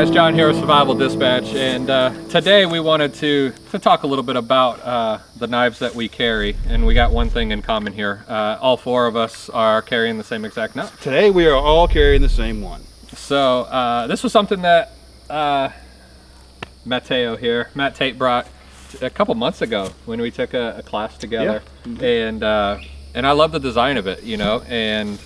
guys, John here with Survival Dispatch, and today we wanted to talk a little bit about the knives that we carry, and we got one thing in common here. All four of us are carrying the same exact knife. Today we are all carrying the same one. So this was something that Matt Tate brought a couple months ago when we took a class together, yeah. And I love the design of it, you know, and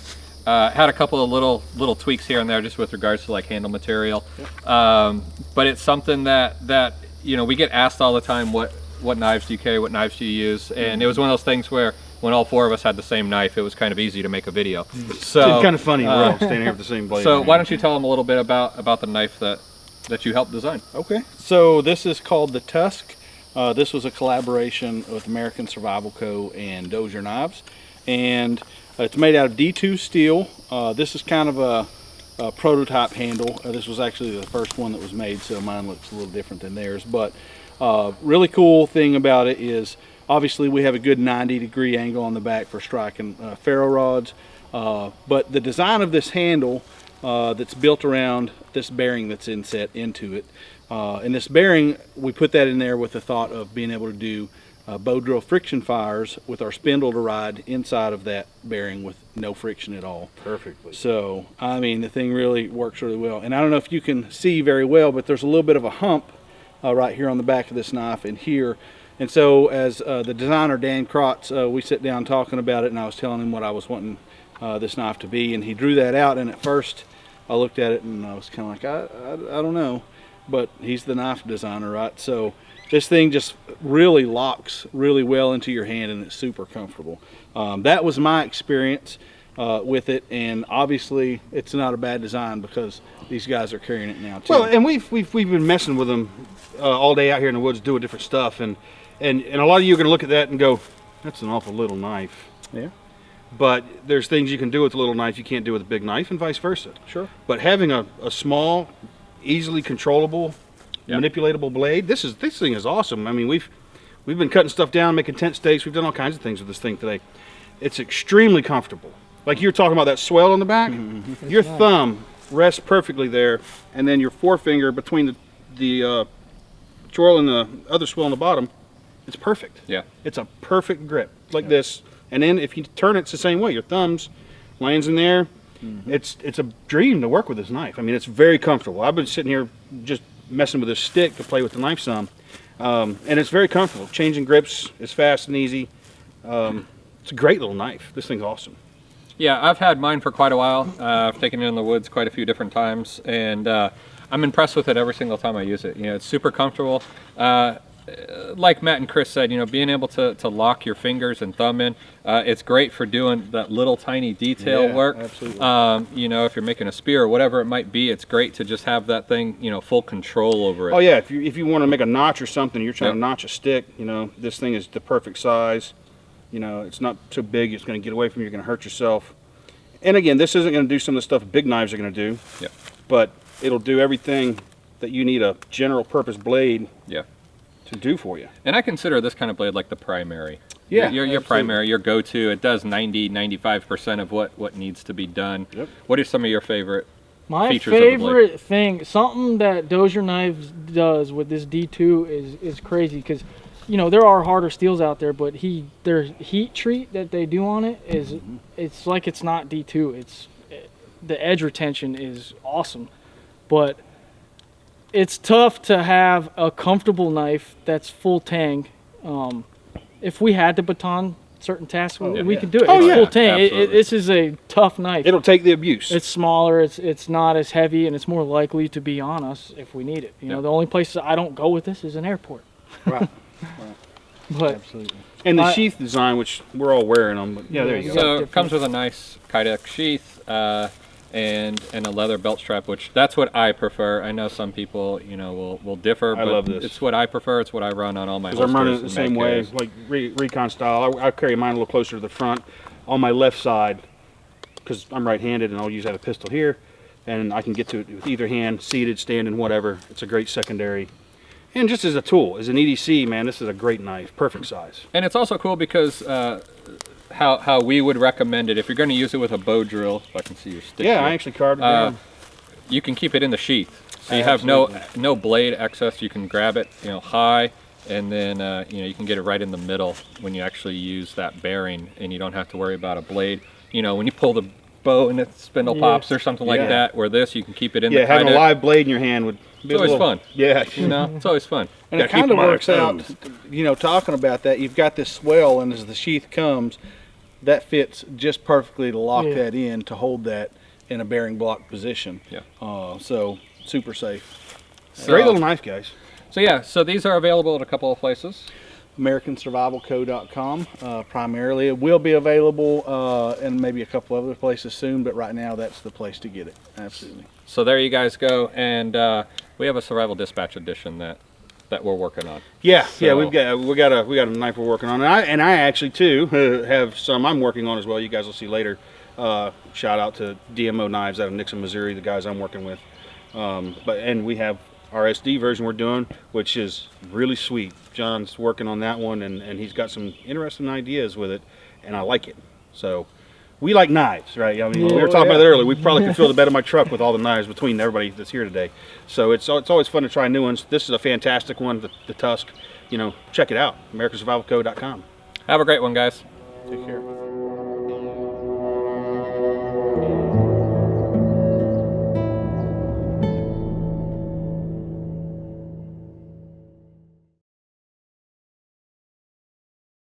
had a couple of little tweaks here and there just with regards to like handle material. Yep. But it's something that you know, we get asked all the time, what knives do you carry, what knives do you use? And it was one of those things where when all four of us had the same knife, it was kind of easy to make a video. So it's kind of funny, we're all standing here with the same blade. So why don't you tell them a little bit about the knife that you helped design? Okay, so this is called the Tusk. This was a collaboration with American Survival Co. and Dozier knives, and it's made out of D2 steel. This is kind of a prototype handle. This was actually the first one that was made, so mine looks a little different than theirs. But really cool thing about it is, obviously we have a good 90-degree angle on the back for striking ferro rods. But the design of this handle that's built around this bearing that's inset into it. And this bearing, we put that in there with the thought of being able to do bow drill friction fires with our spindle to ride inside of that bearing with no friction at all. Perfectly. So, I mean, the thing really works really well. And I don't know if you can see very well, but there's a little bit of a hump right here on the back of this knife and here. And so as the designer, Dan Crotts, we sat down talking about it, and I was telling him what I was wanting this knife to be, and he drew that out. And at first I looked at it and I was kind of like, I don't know, but he's the knife designer, right? So this thing just really locks really well into your hand, and it's super comfortable. That was my experience with it, and obviously it's not a bad design because these guys are carrying it now too. Well, and we've been messing with them all day out here in the woods doing different stuff, and a lot of you are going to look at that and go, that's an awful little knife. Yeah. But there's things you can do with a little knife you can't do with a big knife, and vice versa. Sure. But having a small, easily controllable, manipulatable blade, this thing is awesome. I mean, we've been cutting stuff down, making tent stakes. We've done all kinds of things with this thing today. It's extremely comfortable. Like you were talking about that swell on the back, your thumb rests perfectly there, and then your forefinger between the twirl and the other swell on the bottom, it's perfect. Yeah. It's a perfect grip, like this. And then if you turn it, it's the same way. Your thumbs lands in there. It's a dream to work with this knife. I mean, it's very comfortable. I've been sitting here just messing with this stick to play with the knife some, and it's very comfortable. Changing grips is fast and easy. It's a great little knife. This thing's awesome. Yeah, I've had mine for quite a while. I've taken it in the woods quite a few different times, and I'm impressed with it every single time I use it. You know, it's super comfortable. Like Matt and Chris said, you know, being able to lock your fingers and thumb in, it's great for doing that little tiny detail work. Absolutely. You know, if you're making a spear or whatever it might be, it's great to just have that thing, you know, full control over it. Oh yeah, if you want to make a notch or something, you're trying to notch a stick, you know, this thing is the perfect size. You know, it's not too big, it's going to get away from you, you're going to hurt yourself. And again, this isn't going to do some of the stuff big knives are going to do. Yeah. But it'll do everything that you need a general purpose blade to do for you. And I consider this kind of blade like the primary. Yeah, your primary, your go-to. It does 90-95% of what needs to be done. Yep. What are some of your favorite features of the blade? My favorite thing, something that Dozier Knives does with this D2 is crazy, because you know there are harder steels out there, but their heat treat that they do on it is it's like it's not D2. The edge retention is awesome, but it's tough to have a comfortable knife that's full tang. If we had to baton certain tasks, we could do it. It's full tang. This is a tough knife. It'll take the abuse. It's smaller. It's not as heavy, and it's more likely to be on us if we need it. You know, the only places I don't go with this is an airport. Right. But absolutely. And the sheath design, which we're all wearing them. But yeah, there you go. So it comes with a nice Kydex sheath. And a leather belt strap, which that's what I prefer. I know some people, you know, will differ, but love this. It's what I prefer. It's what I run on all my holsters. Because I'm running it the same way, carries. like recon style. I carry mine a little closer to the front on my left side because I'm right-handed, and I'll use that a pistol here, and I can get to it with either hand, seated, standing, whatever. It's a great secondary. And just as a tool, as an EDC, man, this is a great knife, perfect size. And it's also cool because how we would recommend it, if you're going to use it with a bow drill, if I can see your stick Yeah, here, I actually carved it down. you can keep it in the sheath. So you have no blade excess. You can grab it, you know, high, and then you know, you can get it right in the middle when you actually use that bearing, and you don't have to worry about a blade. You know, when you pull the bow and the spindle pops or something like that, where this, you can keep it in the having a live blade in your hand would be it's always fun. Yeah. You know, it's always fun. And it kind of works out, you know, talking about that, you've got this swell, and as the sheath comes, that fits just perfectly to lock that in, to hold that in a bearing block position. Yeah. So super safe. Great little knife, guys. So yeah, so these are available at a couple of places. AmericanSurvivalCo.com primarily. It will be available in maybe a couple other places soon, but right now that's the place to get it. Absolutely. So there you guys go, and we have a Survival Dispatch edition that we're working on. Yeah, So- yeah, we got a knife we're working on, and I actually too have some I'm working on as well. You guys will see later. Shout out to DMO Knives out of Nixon, Missouri, the guys I'm working with. And we have our SD version we're doing, which is really sweet. John's working on that one, and he's got some interesting ideas with it, and I like it. So we like knives, right? I mean, we were talking about that earlier. We probably could fill the bed of my truck with all the knives between everybody that's here today. So it's always fun to try new ones. This is a fantastic one, the Tusk. You know, check it out, AmericanSurvivalCo.com. Have a great one, guys. Take care.